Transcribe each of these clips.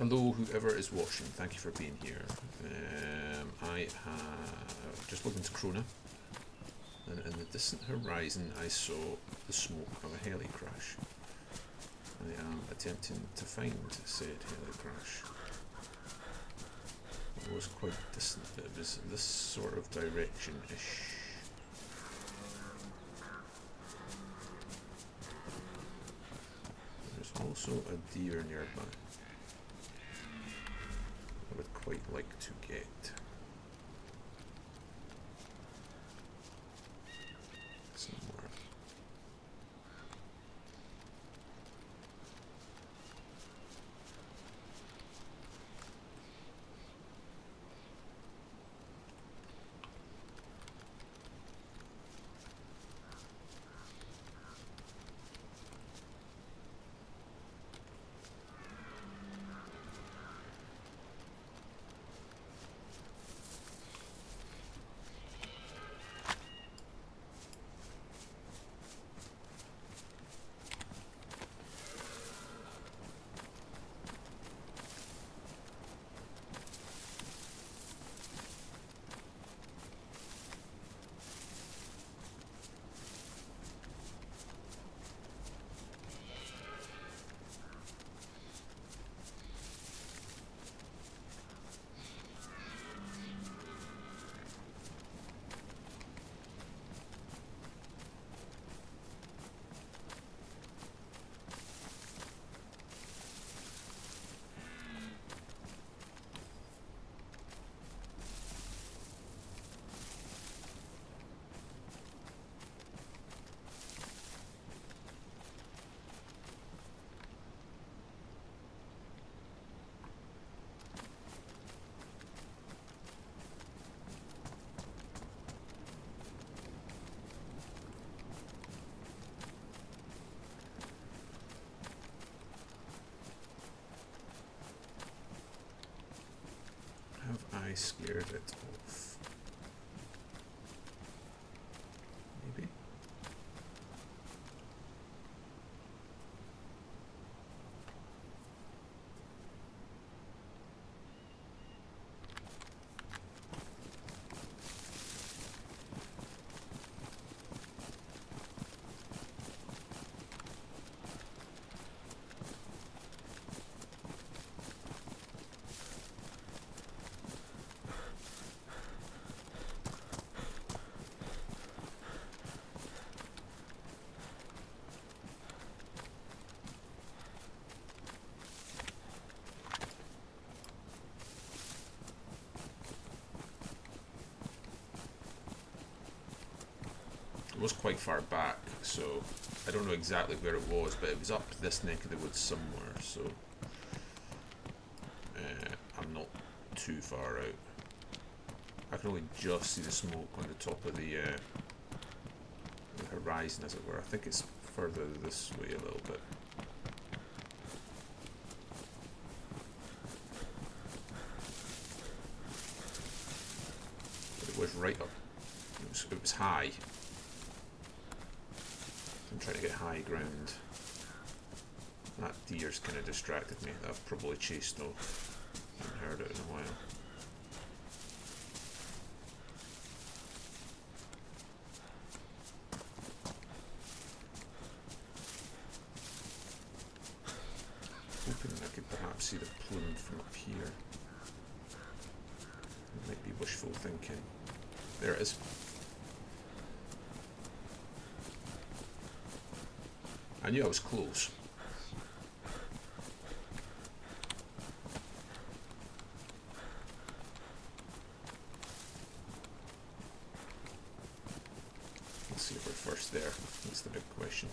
Hello, whoever is watching. Thank you for being here. I have just looked into Krona, and in the distant horizon, I saw the smoke of a heli crash. I am attempting to find said heli crash. It was quite distant. It was this sort of direction-ish. There's also a deer nearby. I would quite like to get. Somewhere. Have I scared it off? Maybe? It was quite far back, so I don't know exactly where it was, but it was up this neck of the woods somewhere, so I'm not too far out. I can only just see the smoke on the top of the horizon, as it were. I think it's further this way a little bit. But it was right up. It was high. I'm trying to get high ground. That deer's kind of distracted me. I've probably chased off. I haven't heard it in a while. Hoping I could perhaps see the plume from up here. It might be wishful thinking. There it is. I knew I was close. Let's see if we're first there. That's the big question.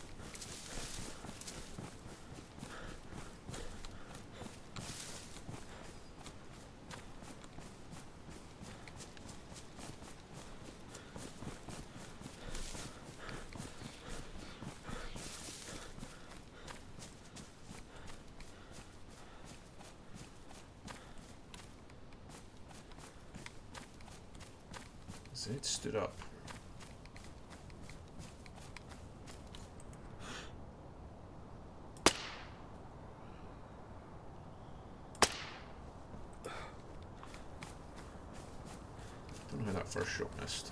It stood up. Don't know how that first shot missed.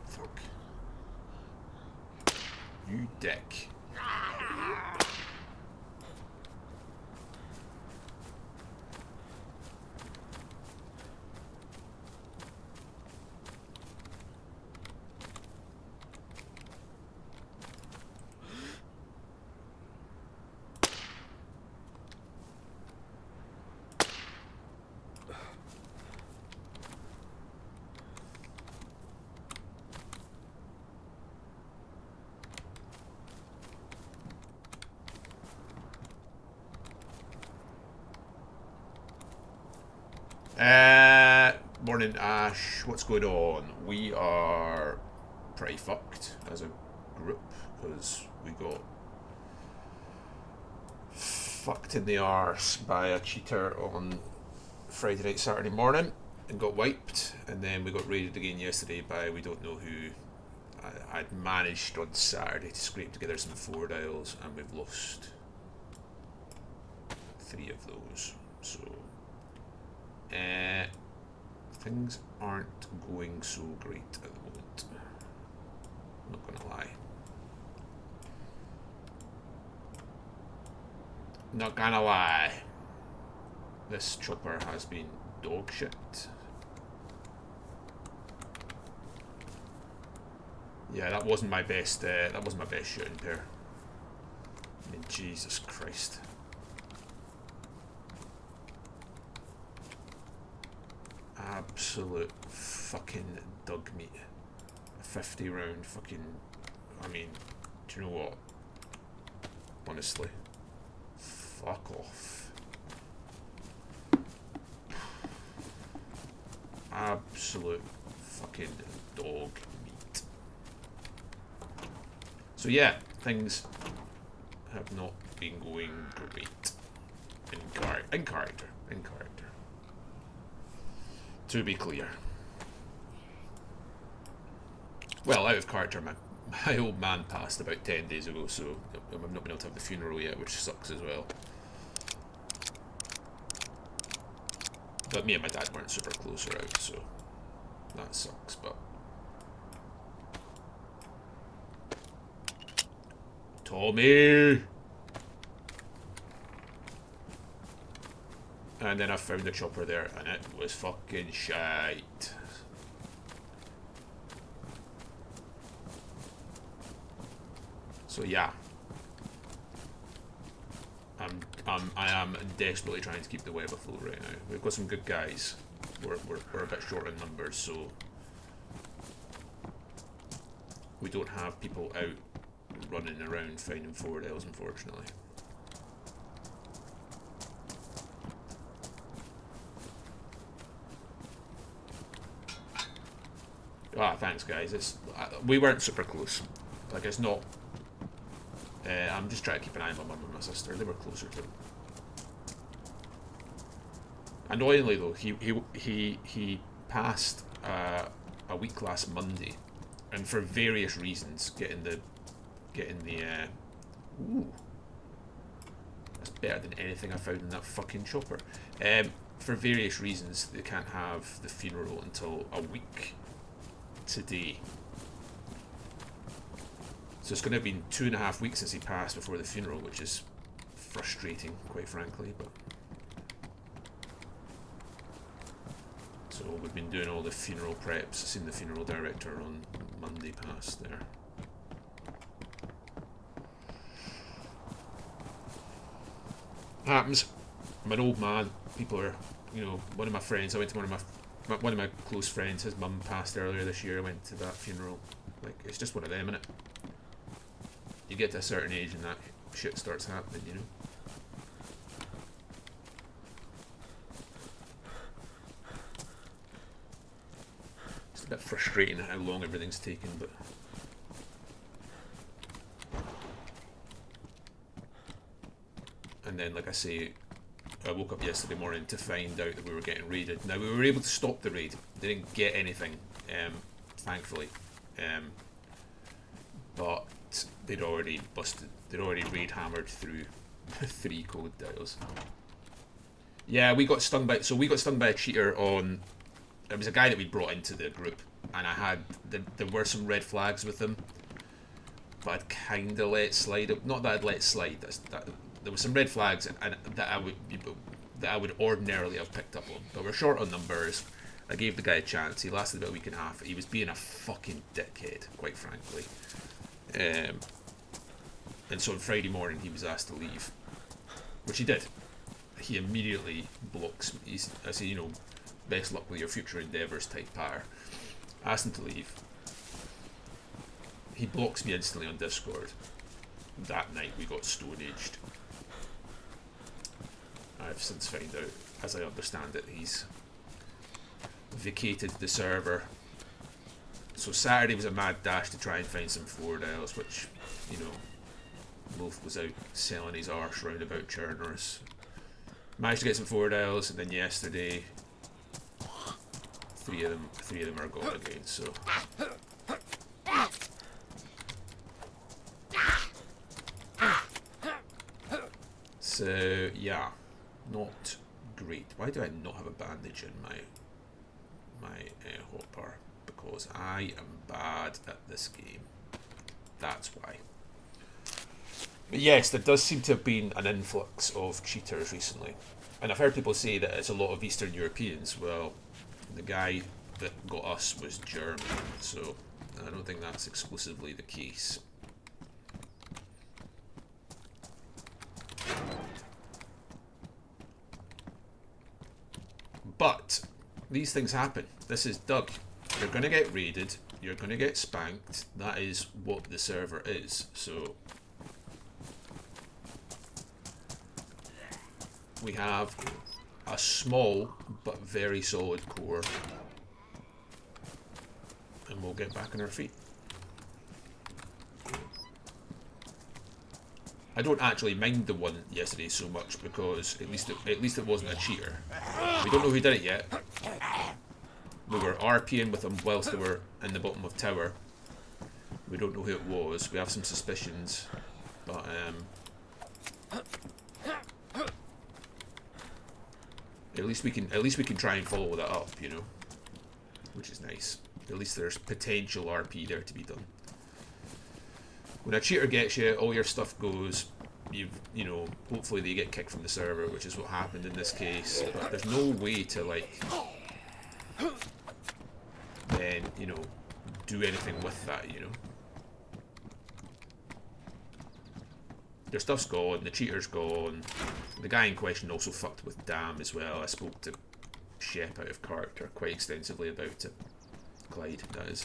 Fuck. You dick. Morning, Ash. What's going on? We are pretty fucked as a group because we got fucked in the arse by a cheater on Friday night, Saturday morning and got wiped, and then we got raided again yesterday by we don't know who. I'd managed on Saturday to scrape together some 4 dials and we've lost 3 of those. So things aren't going so great at the moment. I'm not gonna lie. Not gonna lie. This chopper has been dog shit. Yeah, that wasn't my best. That wasn't my best shooting pair. I mean, Jesus Christ. Absolute fucking dug meat. A 50 round fucking. I mean, do you know what? Honestly, fuck off. Absolute fucking dog meat. So yeah, things have not been going great in character. To be clear. Well, out of character, my old man passed about 10 days ago, so I've not been able to have the funeral yet, which sucks as well. But me and my dad weren't super close or out, so that sucks, but... Tommy! And then I found the chopper there, and it was fucking shite. So yeah, I am desperately trying to keep the web afloat right now. We've got some good guys. We're a bit short in numbers, so we don't have people out running around finding 4 Ls, unfortunately. Ah, thanks guys. We weren't super close. Like, it's not... I'm just trying to keep an eye on my mum and my sister. They were closer to him. Annoyingly though, he passed a week last Monday, and for various reasons, getting the ooh, that's better than anything I found in that fucking chopper. For various reasons, they can't have the funeral until a week today. So it's going to have been 2.5 weeks since he passed before the funeral, which is frustrating, quite frankly. But so we've been doing all the funeral preps. Seen the funeral director on Monday past there. Happens. I'm an old man. People are, you know, one of my friends. I went to one of my close friends. His mum passed earlier this year. I went to that funeral. Like, it's just one of them, innit? You get to a certain age and that shit starts happening, you know. It's a bit frustrating how long everything's taken, but and then, like I say, I woke up yesterday morning to find out that we were getting raided. Now, we were able to stop the raid. They didn't get anything, thankfully. But they'd already raid hammered through 3 code dials. Yeah, we got stung by a cheater on. It was a guy that we brought into the group, and there were some red flags with him, but I'd kind of let slide. Not that I'd let slide. There were some red flags, and that I would ordinarily have picked up on. But we're short on numbers. I gave the guy a chance. He lasted about a week and a half. He was being a fucking dickhead, quite frankly. And so on Friday morning he was asked to leave, which he did. He immediately blocks me. I say, you know, best luck with your future endeavours type patter. Asked him to leave. He blocks me instantly on Discord. That night we got stone aged. I've since found out, as I understand it, he's vacated the server. So Saturday was a mad dash to try and find some 4 dials, which, you know, Wolf was out selling his arse round about churners. Managed to get some 4 dials, and then yesterday, three of them are gone again. So yeah, not great. Why do I not have a bandage in my hotbar? Because I am bad at this game. That's why. But yes, there does seem to have been an influx of cheaters recently. And I've heard people say that it's a lot of Eastern Europeans. Well, the guy that got us was German, so I don't think that's exclusively the case. But these things happen. This is Doug. You're going to get raided. You're going to get spanked. That is what the server is. So we have a small but very solid core, and we'll get back on our feet. I don't actually mind the one yesterday so much because at least it wasn't a cheater. We don't know who did it yet. We were RPing with them whilst they were in the bottom of tower. We don't know who it was. We have some suspicions, but at least we can try and follow that up, you know, which is nice. At least there's potential RP there to be done. When a cheater gets you, all your stuff goes. You know, hopefully they get kicked from the server, which is what happened in this case. But there's no way to like then, you know, do anything with that, you know. Their stuff's gone, the cheater's gone. The guy in question also fucked with Dam as well. I spoke to Shep out of character quite extensively about it. Clyde, that is.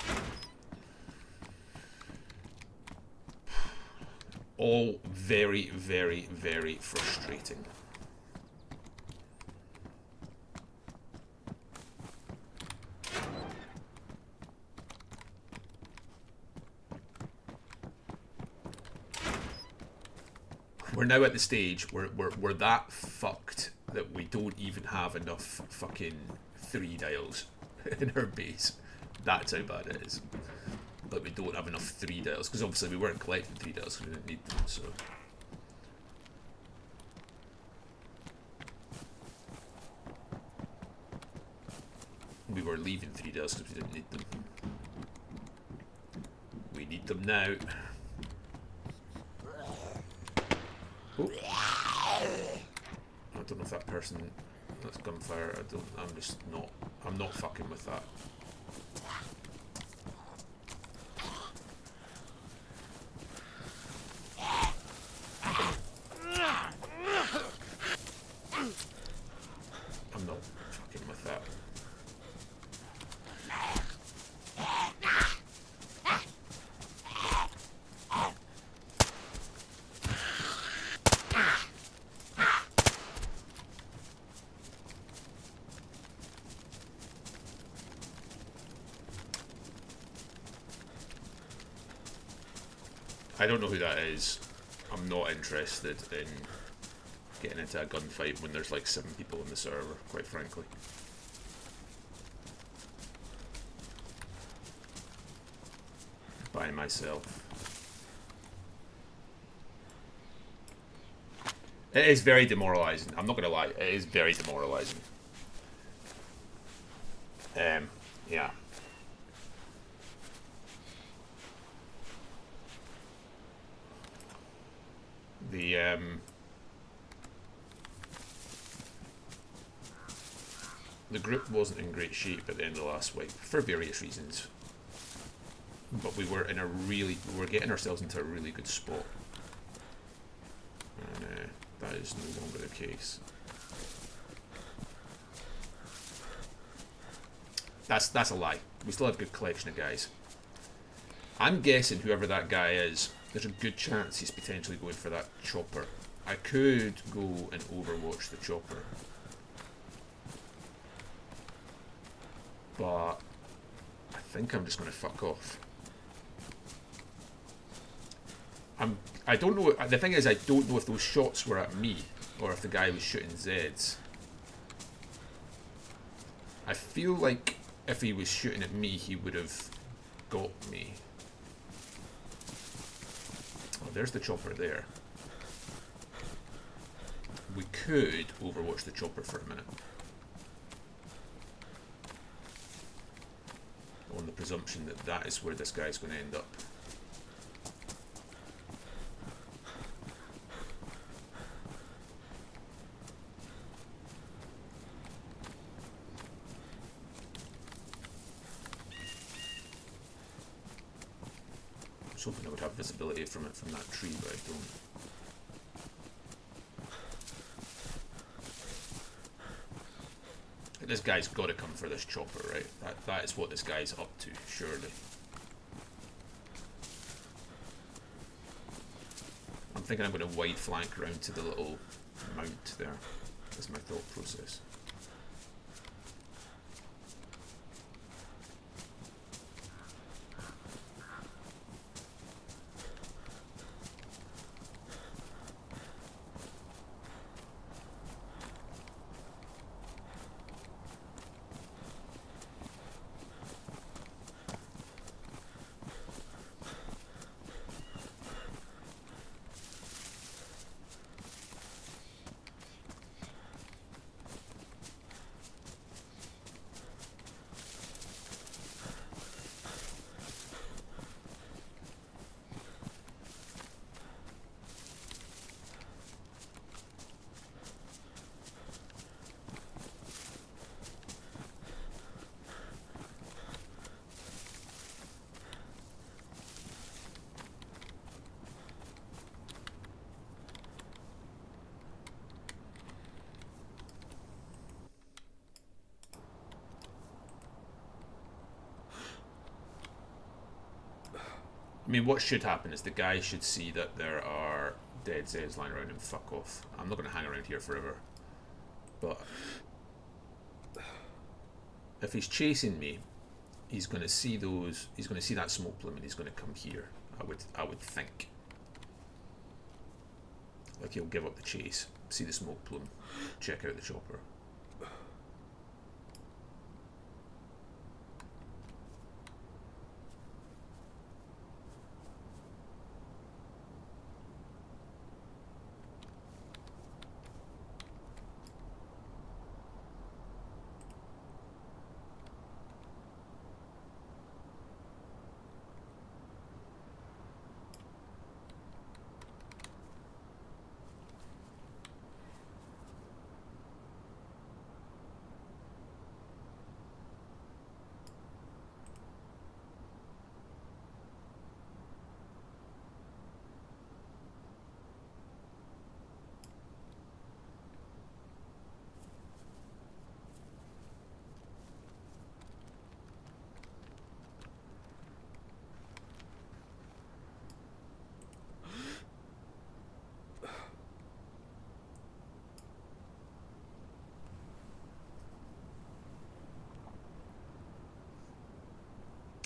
All very, very, very frustrating. We're now at the stage where we're that fucked that we don't even have enough fucking 3 dials in our base. That's how bad it is. But we don't have enough 3 dials, because obviously we weren't collecting 3 dials because we didn't need them, so. We were leaving 3 dials because we didn't need them. We need them now. Oh. I don't know if that person, that's gunfire, I'm not fucking with that. I'm not fucking with that. I don't know who that is. I'm not interested in getting into a gunfight when there's like 7 people in the server, quite frankly. By myself. It is very demoralising. I'm not going to lie. It is very demoralising. Yeah. The group wasn't in great shape at the end of the last week for various reasons, but we were getting ourselves into a really good spot, and that is no longer the case. That's a lie. We still have a good collection of guys. I'm guessing whoever that guy is, there's a good chance he's potentially going for that chopper. I could go and overwatch the chopper, but I think I'm just going to fuck off. I don't know. The thing is, I don't know if those shots were at me or if the guy was shooting Zeds. I feel like if he was shooting at me, he would have got me. Oh, there's the chopper there. We could overwatch the chopper for a minute. On the presumption that that is where this guy's going to end up. I was hoping I would have visibility from it from that tree, but I don't. This guy's got to come for this chopper, right? That is what this guy's up to, surely. I'm thinking I'm going to wide flank around to the little mount there. That's my thought process. I mean, what should happen is the guy should see that there are dead Zeds lying around and fuck off. I'm not going to hang around here forever. But if he's chasing me, he's going to see those. He's going to see that smoke plume, and he's going to come here. I would think. Like he'll give up the chase, see the smoke plume, check out the chopper.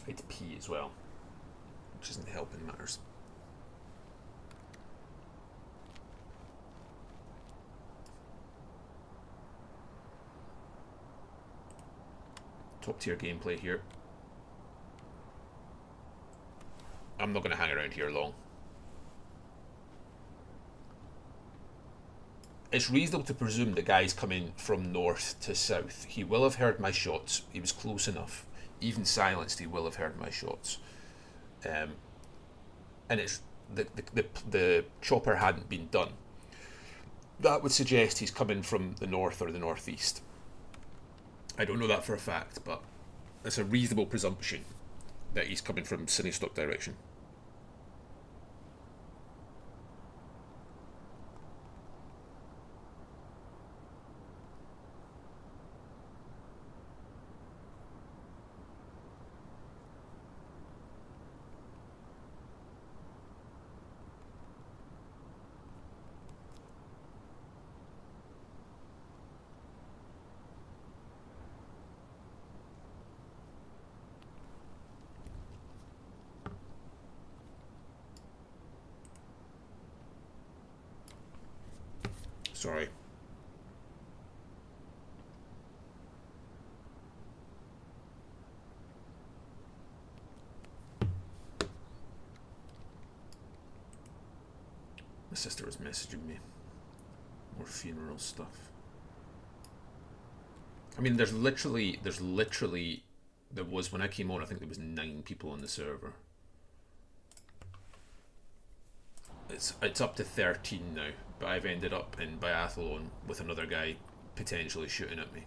I had to pee as well, which isn't helping matters. Top tier gameplay here. I'm not going to hang around here long. it's reasonable to presume the guy's coming from north to south. He will have heard my shots. He was close enough. Even silenced, he will have heard my shots. And it's the chopper hadn't been done. That would suggest he's coming from the north or the northeast. I don't know that for a fact, but it's a reasonable presumption that he's coming from Cinnestock direction. Sorry. My sister was messaging me. More funeral stuff. I mean, there was, when I came on, I think there was 9 people on the server. It's up to 13 now, but I've ended up in biathlon with another guy potentially shooting at me.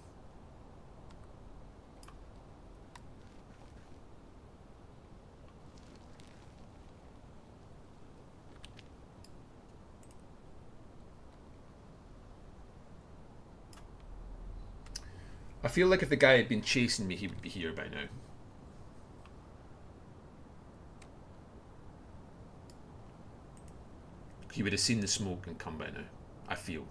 I feel like if the guy had been chasing me, he would be here by now. He would have seen the smoke and come by now, I feel.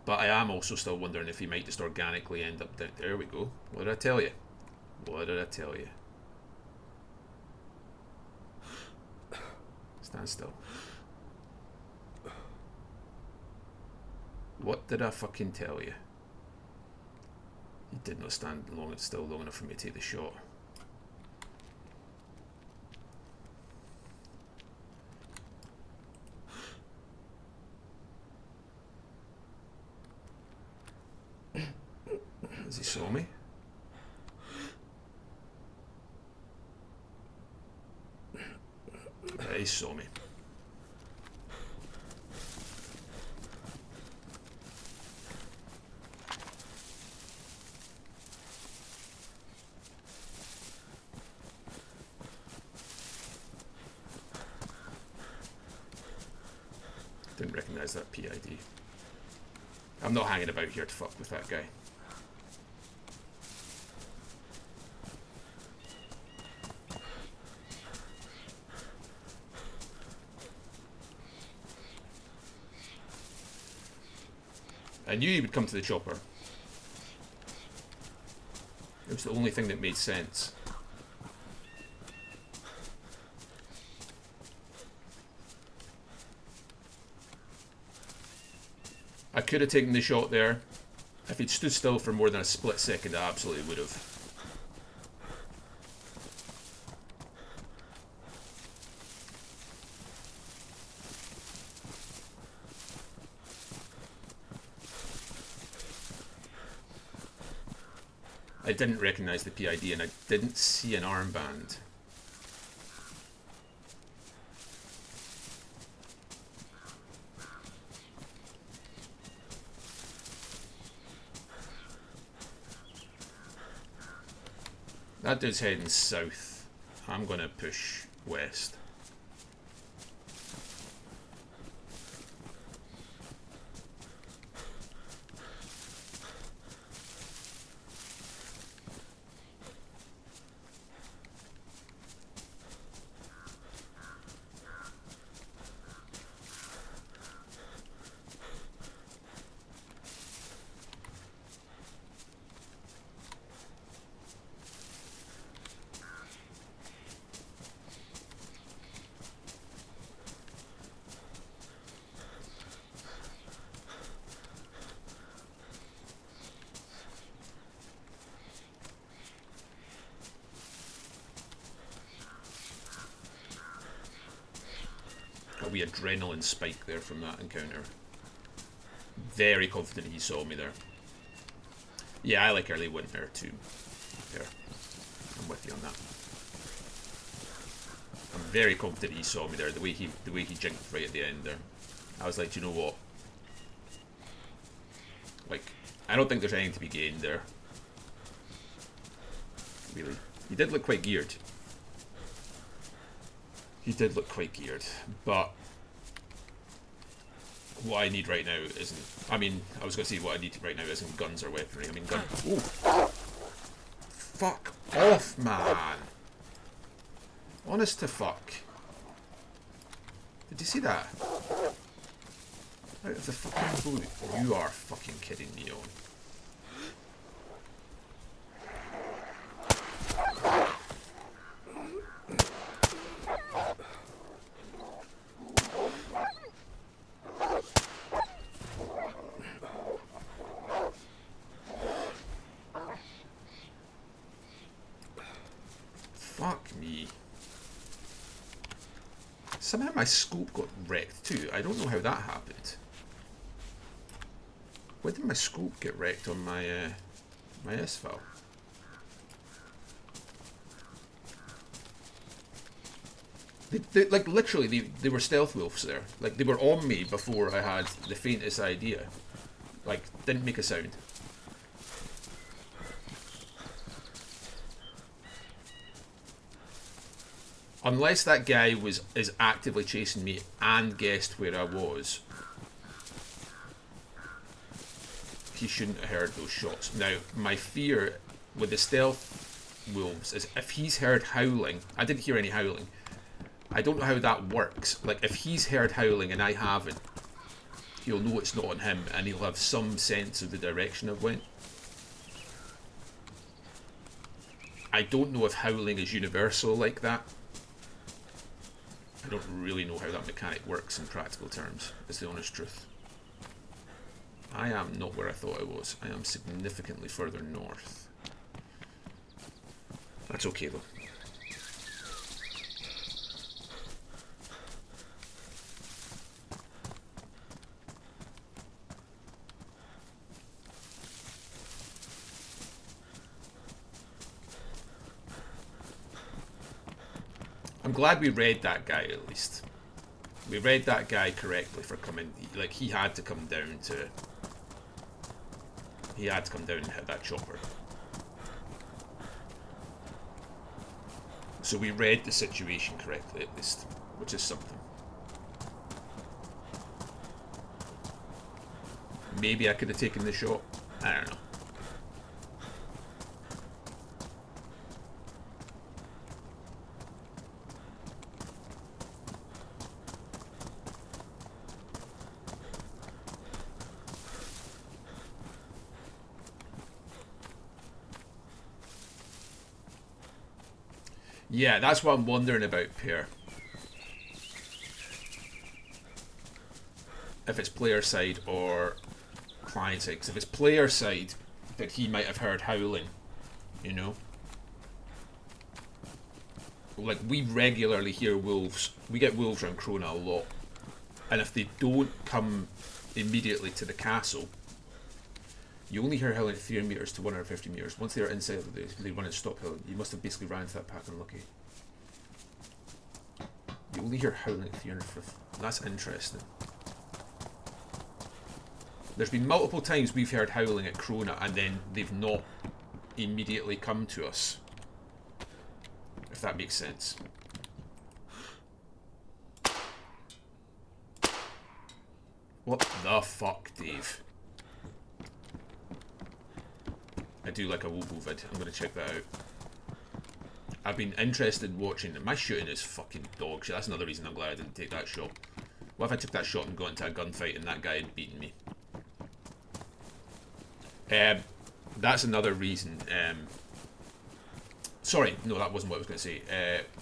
But I am also still wondering if he might just organically end up down. There we go. What did I tell you? What did I tell you? Stand still. What did I fucking tell you? He did not stand still long enough for me to take the shot. Has he saw me? Yeah, he saw me. Didn't recognise that PID. I'm not hanging about here to fuck with that guy. I knew he would come to the chopper. It was the only thing that made sense. I could have taken the shot there. If he'd stood still for more than a split second, I absolutely would have. I didn't recognise the PID and I didn't see an armband. That dude's heading south. I'm gonna push west. wee adrenaline spike there from that encounter. Very confident he saw me there. Yeah, I like early winter too. There. I'm with you on that. I'm very confident he saw me there. The way he jinked right at the end there. I was like, you know what? Like, I don't think there's anything to be gained there. Really. He did look quite geared. He did look quite geared. But what I need right now isn't... I mean, I was going to say what I need right now isn't guns or weaponry. I mean, gun... Oh! Fuck off, man! Honest to fuck. Did you see that? Out of the fucking blue. You are fucking kidding me on. Fuck me. Somehow my scope got wrecked too. I don't know how that happened. Where did my scope get wrecked on my my S-file? Like literally, they were stealth wolves there. Like they were on me before I had the faintest idea. Like didn't make a sound. Unless that guy is actively chasing me and guessed where I was, he shouldn't have heard those shots. Now, my fear with the stealth wolves is if he's heard howling, I didn't hear any howling. I don't know how that works. Like, if he's heard howling and I haven't, he'll know it's not on him and he'll have some sense of the direction I've went. I don't know if howling is universal like that. I don't really know how that mechanic works in practical terms, is the honest truth. I am not where I thought I was. I am significantly further north. That's okay though. I'm glad we read that guy at least. We read that guy correctly for coming. Like he had to come down to. He had to come down and hit that chopper. So we read the situation correctly at least, which is something. Maybe I could have taken the shot. I don't know. Yeah, that's what I'm wondering about, Pear. If it's player side or client side. Because if it's player side, that he might have heard howling, you know? Like, we regularly hear wolves. We get wolves around Krona a lot. And if they don't come immediately to the castle, you only hear howling at 300 meters to 150 meters. Once they're inside, they run and stop howling. You must have basically ran into that pack unlucky. You only hear howling at 350. That's interesting. There's been multiple times we've heard howling at Krona and then they've not immediately come to us. If that makes sense. What the fuck, Dave? I do like a Wobo vid. I'm going to check that out. I've been interested in watching it. My shooting is fucking dog shit. That's another reason I'm glad I didn't take that shot. What if I took that shot and got into a gunfight and that guy had beaten me? That's another reason. Sorry, no, that wasn't what I was going to say.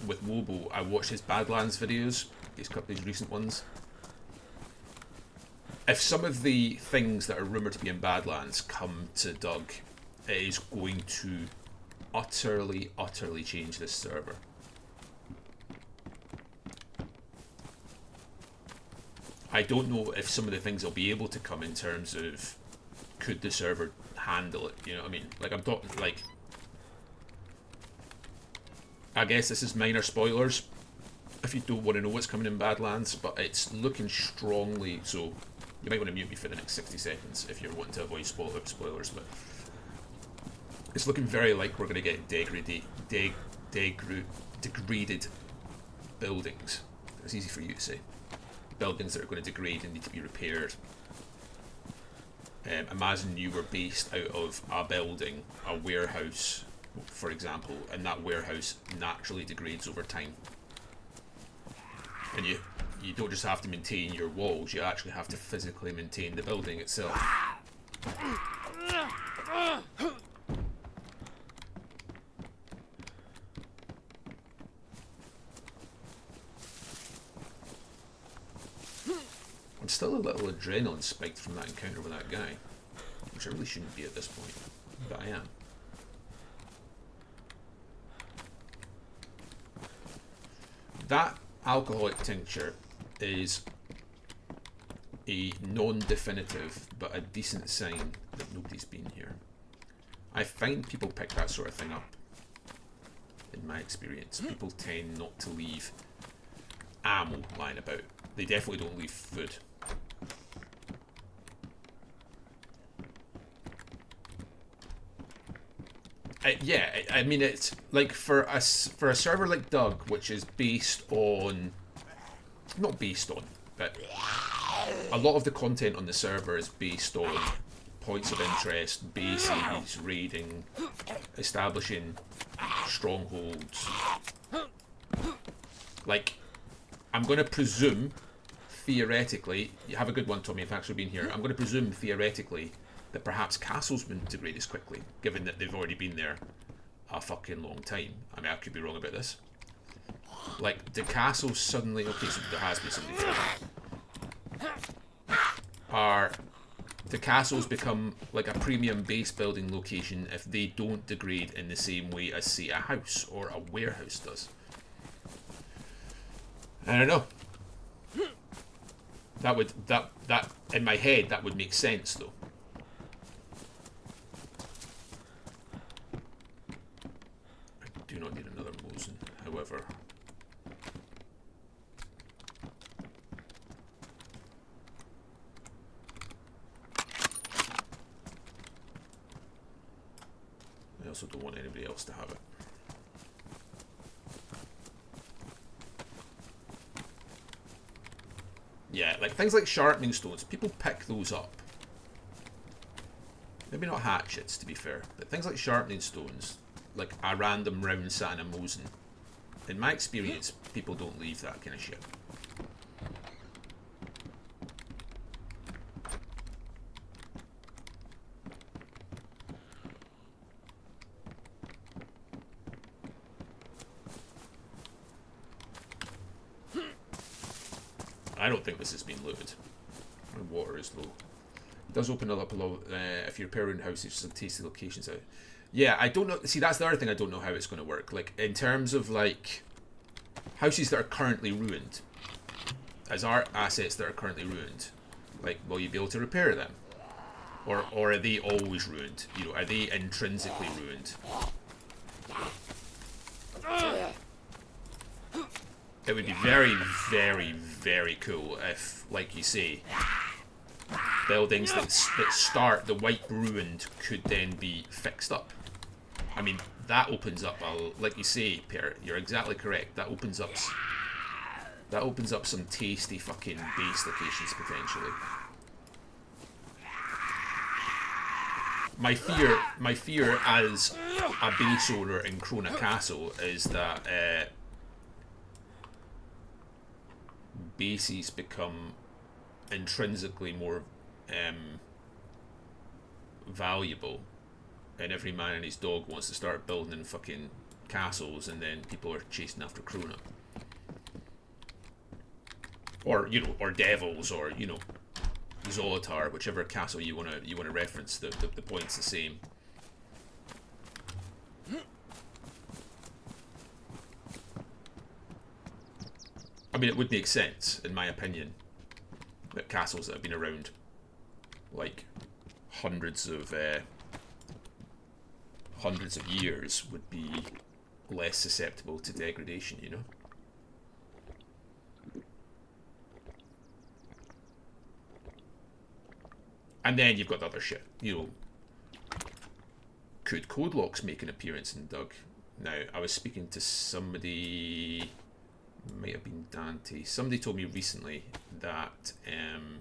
With Wobo, I watched his Badlands videos. These recent ones. If some of the things that are rumoured to be in Badlands come to Doug, it is going to utterly change this server. I don't know if some of the things will be able to come in terms of could the server handle it, you know what I mean? Like, I'm talking, like, I guess this is minor spoilers if you don't want to know what's coming in Badlands, but it's looking strongly, so you might want to mute me for the next 60 seconds if you're wanting to avoid spoilers, but it's looking very like we're going to get degraded buildings. It's easy for you to say. Buildings that are going to degrade and need to be repaired. Imagine you were based out of a building, a warehouse, for example, and that warehouse naturally degrades over time. And you don't just have to maintain your walls, you actually have to physically maintain the building itself. I'm still a little adrenaline spiked from that encounter with that guy, which I really shouldn't be at this point, but I am. That alcoholic tincture is a non-definitive but a decent sign that nobody's been here. I find people pick that sort of thing up. In my experience, people tend not to leave ammo lying about. They definitely don't leave food. Yeah, I mean, it's like for a server like Doug, which is based on, not based on, but a lot of the content on the server is based on points of interest, bases, raiding, establishing strongholds. Like, I'm going to presume, theoretically, you have a good one, Tommy, thanks for being here. I'm going to presume, theoretically, that perhaps castles wouldn't degrade as quickly, given that they've already been there a fucking long time. I mean, I could be wrong about this. Like, the castles suddenly... Okay, so there has been something there. Are the castles become like a premium base building location if they don't degrade in the same way as, say, a house or a warehouse does? I don't know. That in my head, that would make sense, though. I do not need another Mosin, however. I also don't want anybody else to have it. Yeah, like things like sharpening stones, people pick those up. Maybe not hatchets, to be fair, but things like sharpening stones, like a random round sat in a Mosin. In my experience, people don't leave that kind of shit. I don't think this has been looted. My water is low. It does open up a lot if you repair around houses, some tasty locations out. Yeah, I don't know. See, that's the other thing I don't know how it's going to work. Like, in terms of, like, houses that are currently ruined, as art assets that are currently ruined, like, will you be able to repair them? Or are they always ruined? You know, are they intrinsically ruined? It would be very, very, very cool if, like you say, buildings that start the wipe ruined could then be fixed up. I mean, that opens up, like you say, Per, you're exactly correct. That opens up some tasty fucking base locations potentially. My fear as a base owner in Krona Castle is that bases become intrinsically more valuable, and every man and his dog wants to start building fucking castles, and then people are chasing after Krona, or you know, or devils, or you know, Zolotar, whichever castle you wanna reference. The point's the same. I mean, it would make sense, in my opinion. that castles that have been around like hundreds of years would be less susceptible to degradation, you know? And then you've got the other shit, you know. Could code locks make an appearance in Doug? Now, I was speaking to somebody, might have been Dante. Somebody told me recently that I'm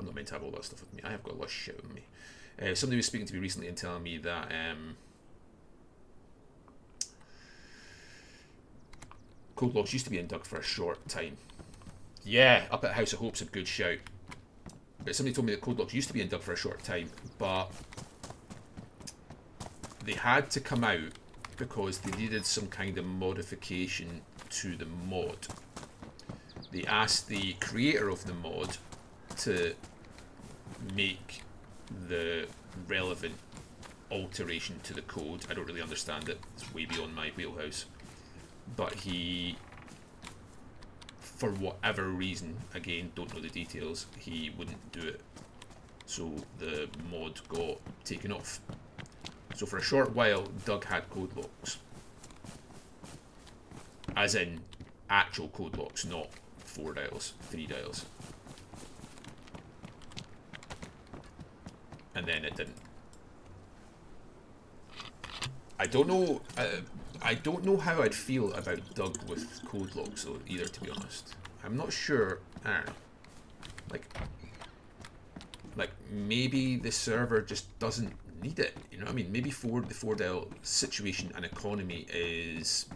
not meant to have all that stuff with me. I have got a lot of shit with me. Somebody was speaking to me recently and telling me that code locks used to be in Doug for a short time. Yeah, up at House of Hope's a good shout. But somebody told me that code locks used to be in Doug for a short time, but they had to come out because they needed some kind of modification to the mod. They asked the creator of the mod to make the relevant alteration to the code. I don't really understand it. It's way beyond my wheelhouse. But he, for whatever reason, again, don't know the details, he wouldn't do it. So the mod got taken off. So for a short while, Doug had code locks. As in actual code locks, not 4 dials, 3 dials. And then it didn't. I don't know. I don't know how I'd feel about Doug with code locks though, either. To be honest, I'm not sure. I don't know. Like maybe the server just doesn't need it. You know what I mean? Maybe the 4 dial situation and economy is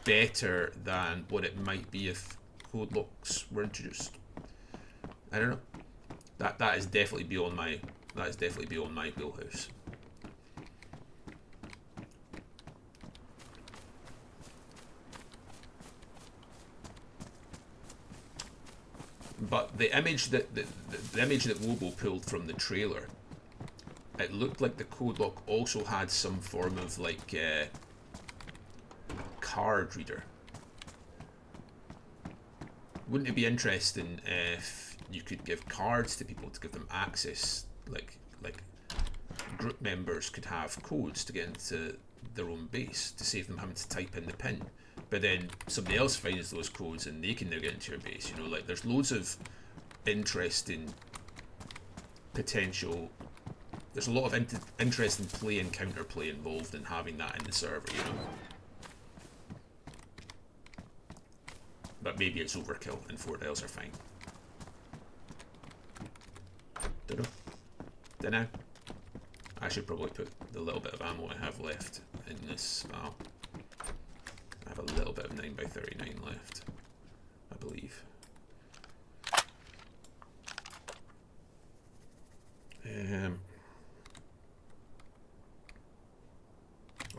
better than what it might be if code locks were introduced. I don't know. That is definitely beyond my wheelhouse. But the image that the image that Wobo pulled from the trailer, it looked like the code lock also had some form of like card reader. Wouldn't it be interesting if you could give cards to people to give them access, like group members could have codes to get into their own base to save them having to type in the pin, but then somebody else finds those codes and they can now get into your base. You know, like there's loads of interesting potential. There's a lot of interesting play and counterplay involved in having that in the server, you know. But maybe it's overkill and 4 dials are fine. Dunno. I should probably put the little bit of ammo I have left in this file. I have a little bit of 9x39 left, I believe.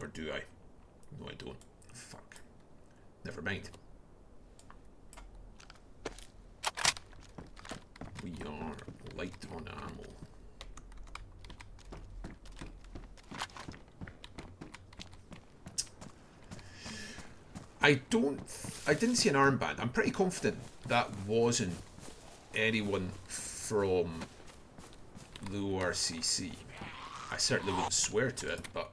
Or do I? No, I don't. Fuck. Never mind. We are light on ammo. I didn't see an armband. I'm pretty confident that wasn't anyone from the ORCC. I certainly wouldn't swear to it, but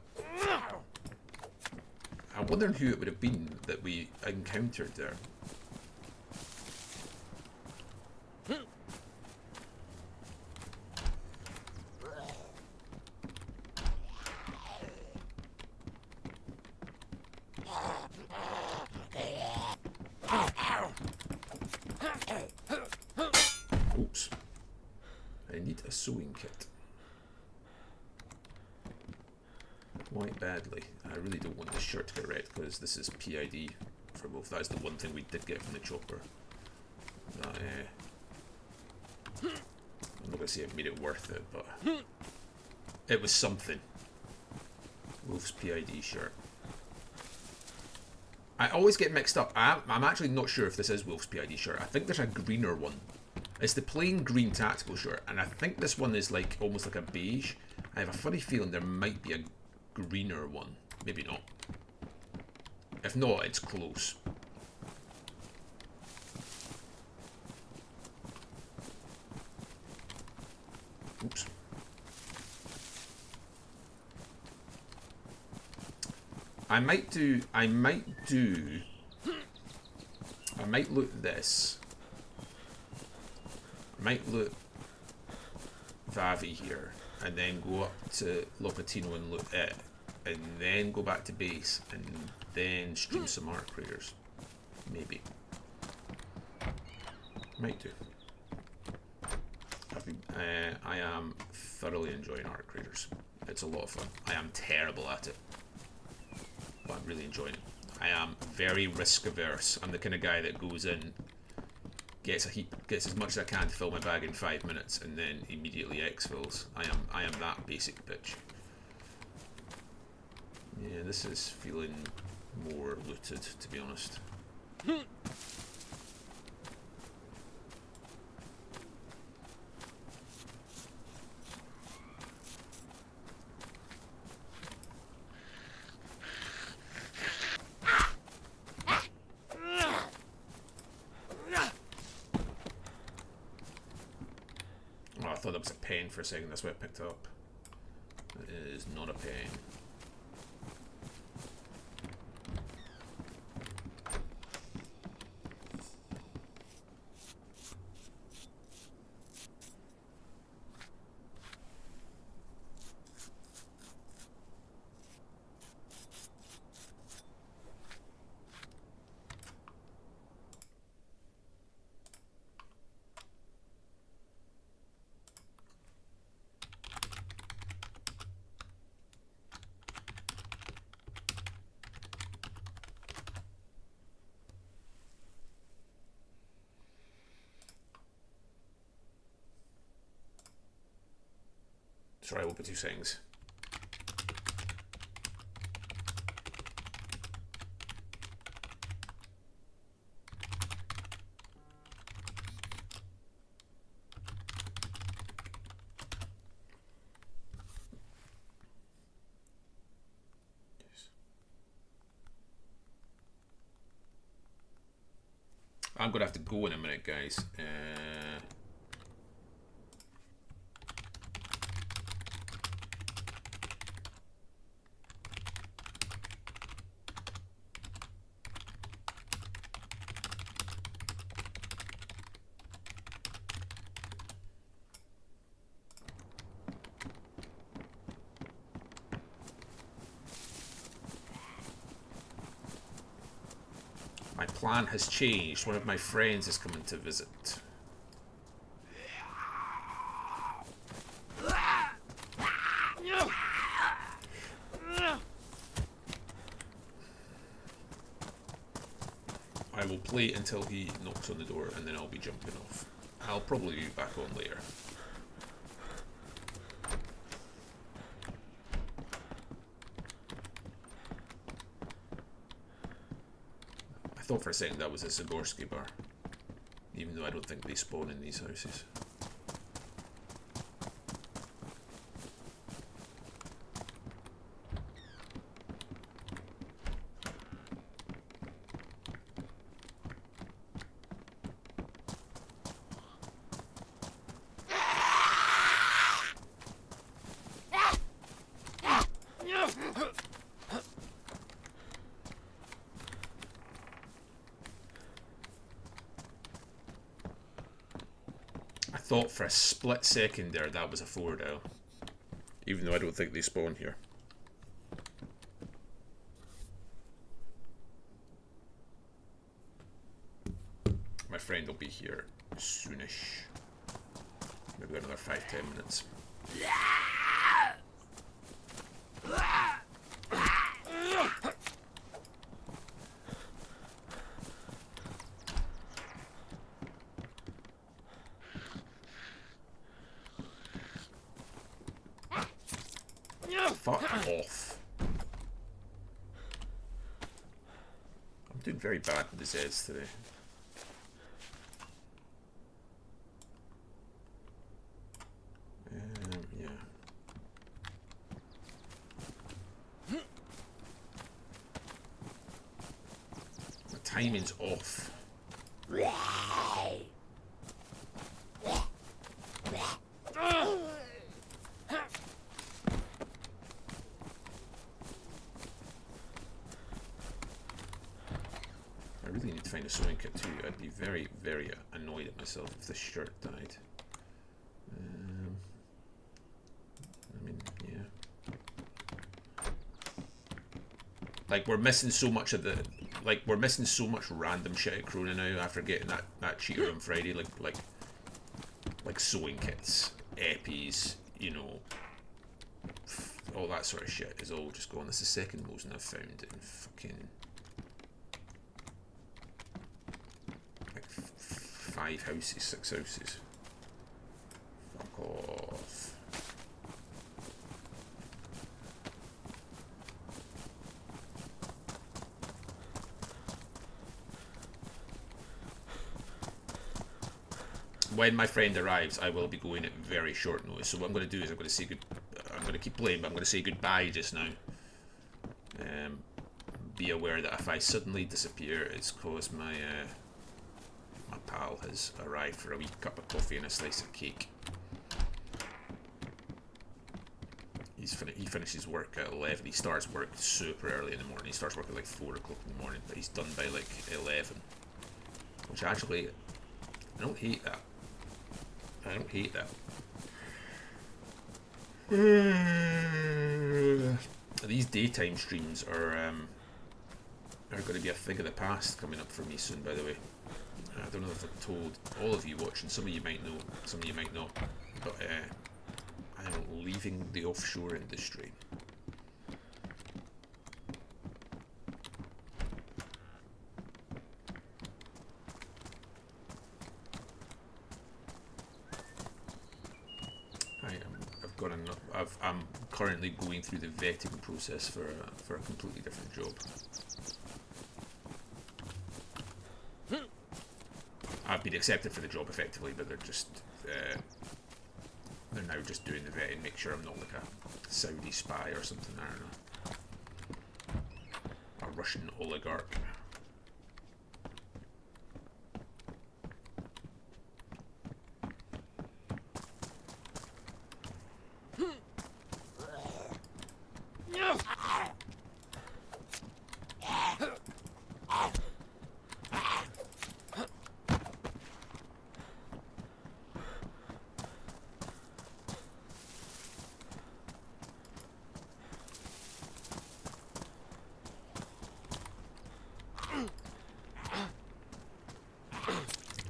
I'm wondering who it would have been that we encountered there. Oops. I need a sewing kit. Quite badly. I really don't want this shirt to get wrecked because this is PID for both. That's the one thing we did get from the chopper. That, I'm not going to say it made it worth it, but it was something. Wolf's PID shirt. I always get mixed up. I'm actually not sure if this is Wolf's PID shirt. I think there's a greener one. It's the plain green tactical shirt, and I think this one is like almost like a beige. I have a funny feeling there might be a greener one. Maybe not. If not, it's close. Oops. I might loot this. I might loot Vavi here, and then go up to Lopatino and loot it, and then go back to base, and then stream some art creators. Maybe. Might do. I am thoroughly enjoying art creators. It's a lot of fun. I am terrible at it, but I'm really enjoying it. I am very risk averse. I'm the kind of guy that goes in, gets as much as I can to fill my bag in 5 minutes, and then immediately exfills. I am that basic bitch. Yeah, this is feeling more looted, to be honest. I thought that was a pen for a second, that's why I picked it up. It is not a pen. Sorry, I will put 2 settings. I'm gonna have to go in a minute, guys. My plan has changed. One of my friends is coming to visit. I will play until he knocks on the door, and then I'll be jumping off. I'll probably be back on later. I thought for a second that was a Zagorski bar, even though I don't think they spawn in these houses. I thought for a split second there that was a Fordell, even though I don't think they spawn here. My friend will be here soonish. Maybe another 5-10 minutes. Fuck off. I'm doing very bad with the Zeds today. Yeah. My timing's off. find a sewing kit too. I'd be very, very annoyed at myself if this shirt died. I mean, yeah. Like, we're missing so much of the... Like, we're missing so much random shit at Krona now after getting that cheater on Friday. Like sewing kits, epis, you know, all that sort of shit is all just gone. This is the second most I've found in fucking... like 5 houses, 6 houses. Fuck off. When my friend arrives, I will be going at very short notice. So what I'm going to do is I'm going to say I'm going to keep playing, but I'm going to say goodbye just now. Be aware that if I suddenly disappear, it's because my my pal has arrived for a wee cup of coffee and a slice of cake. He finishes work at 11. He starts work super early in the morning. He starts work at like 4 o'clock in the morning, but he's done by like 11. Which actually, I don't hate that. I don't hate that. These daytime streams are going to be a thing of the past coming up for me soon, by the way. I don't know if I've told all of you watching. Some of you might know, some of you might not. But I'm leaving the offshore industry. I'm currently going through the vetting process for a completely different job. I've been accepted for the job effectively, but they're just they're now just doing the vetting, make sure I'm not like a Saudi spy or something. I don't know, a Russian oligarch.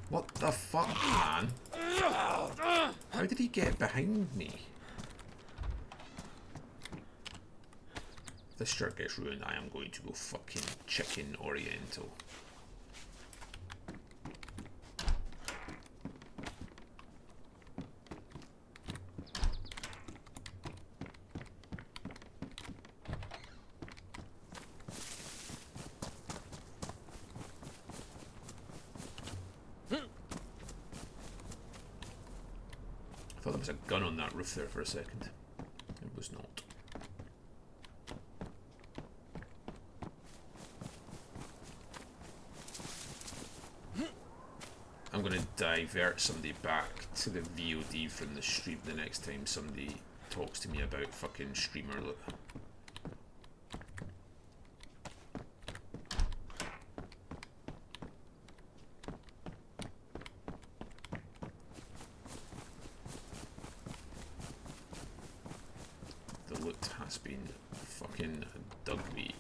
What the fuck, man? How did he get behind me? If this shirt gets ruined, I am going to go fucking chicken oriental. I thought there was a gun on that roof there for a second. It was not. I'm going to divert somebody back to the VOD from the stream the next time somebody talks to me about fucking streamer look. The loot has been fucking dug meat.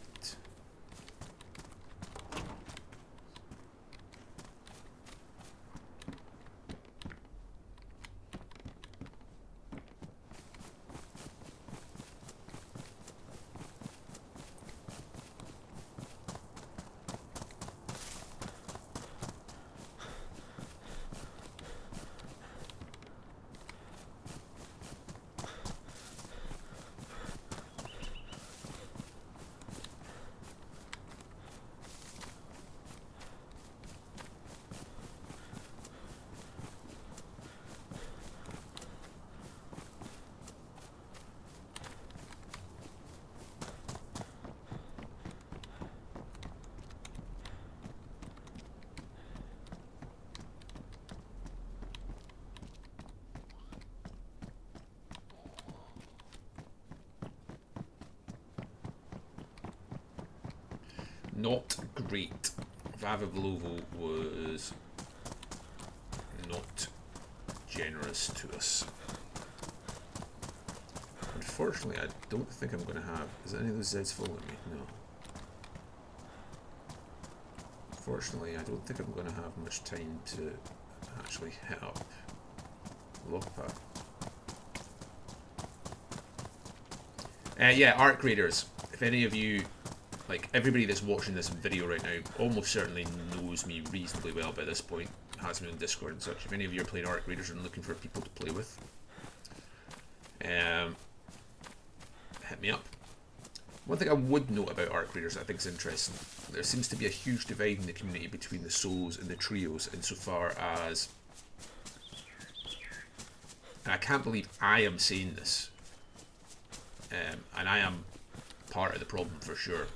Not great. Vavavlovo was not generous to us. Unfortunately, I don't think I'm going to have... Is any of those Zeds following me? No. Unfortunately, I don't think I'm going to have much time to actually hit up Lockpath. Yeah, Arc Raiders. If any of you, like everybody that's watching this video right now, almost certainly knows me reasonably well by this point, has me on Discord and such. If any of you are playing Arc Raiders and looking for people to play with, hit me up. One thing I would note about Arc Raiders that I think is interesting, there seems to be a huge divide in the community between the solos and the trios insofar as, and I can't believe I am saying this, and I am part of the problem for sure.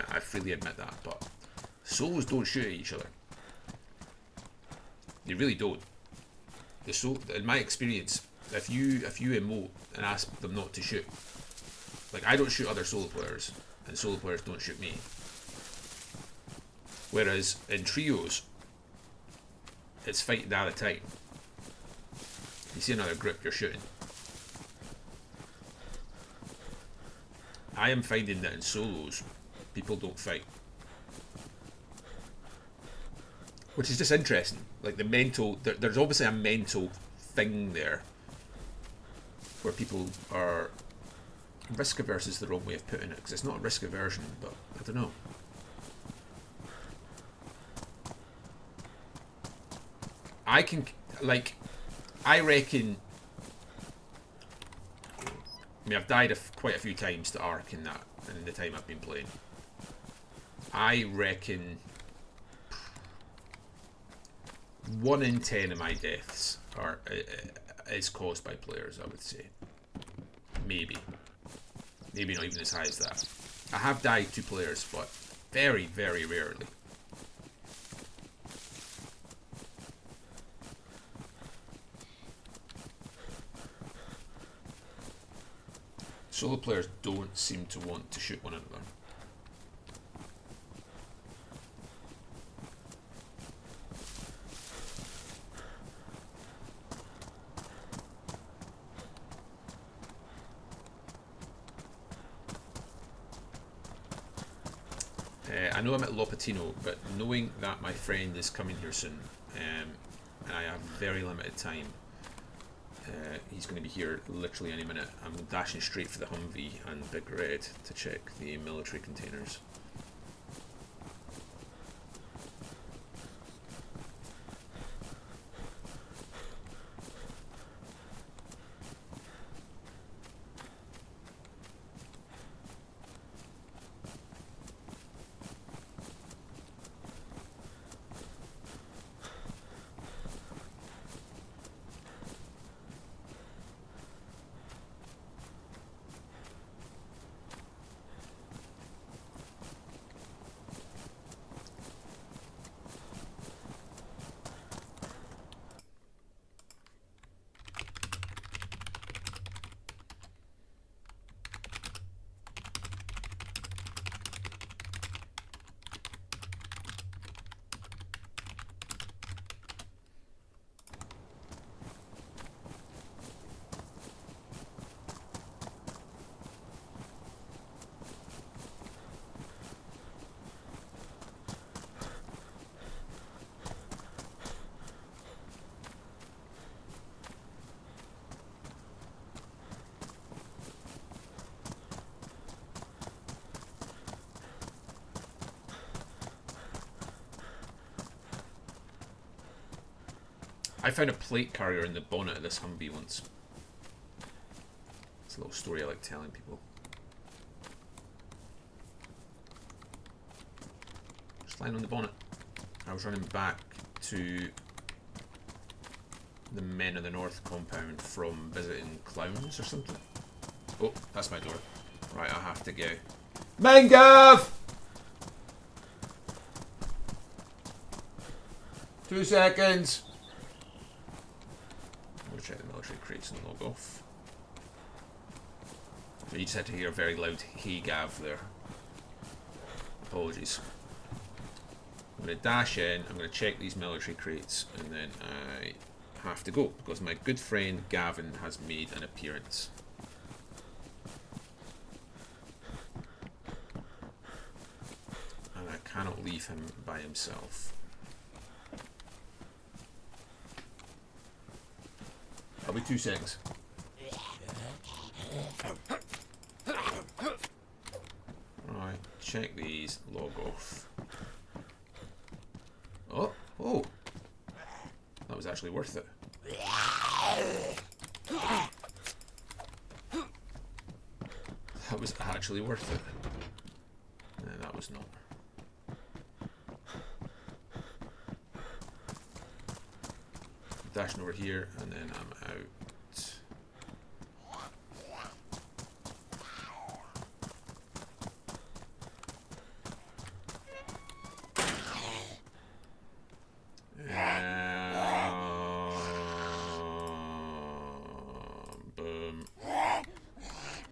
I freely admit that, but solos don't shoot at each other. They really don't. In my experience, if you emote and ask them not to shoot, like I don't shoot other solo players, and solo players don't shoot me. Whereas in trios, it's fighting all the time. You see another group, you're shooting. I am finding that in solos, people don't fight. Which is just interesting. Like the mental, there's obviously a mental thing there where people are... Risk averse is the wrong way of putting it, because it's not risk aversion, but I don't know. I can, like, I reckon... I mean, I've died quite a few times to Ark in the time I've been playing. I reckon 1 in 10 of my deaths is caused by players, I would say. Maybe not even as high as that. I have died to players, but very, very rarely. Solo players don't seem to want to shoot one another. I know I'm at Lopatino, but knowing that my friend is coming here soon, and I have very limited time, he's going to be here literally any minute. I'm dashing straight for the Humvee and Big Red to check the military containers. I found a plate carrier in the bonnet of this Humvee once. It's a little story I like telling people. Just lying on the bonnet. I was running back to the Men of the North compound from visiting clowns or something. Oh, that's my door. Right, I have to go. Mangav! 2 seconds. Check the military crates and log off. So you just had to hear a very loud hey gav there. Apologies. I'm going to dash in, I'm going to check these military crates, and then I have to go, because my good friend Gavin has made an appearance. And I cannot leave him by himself. I'll be 2 seconds. Right, check these, log off. Oh! That was actually worth it. That was actually worth it. No, that was not. Dashing over here, and then I'm out.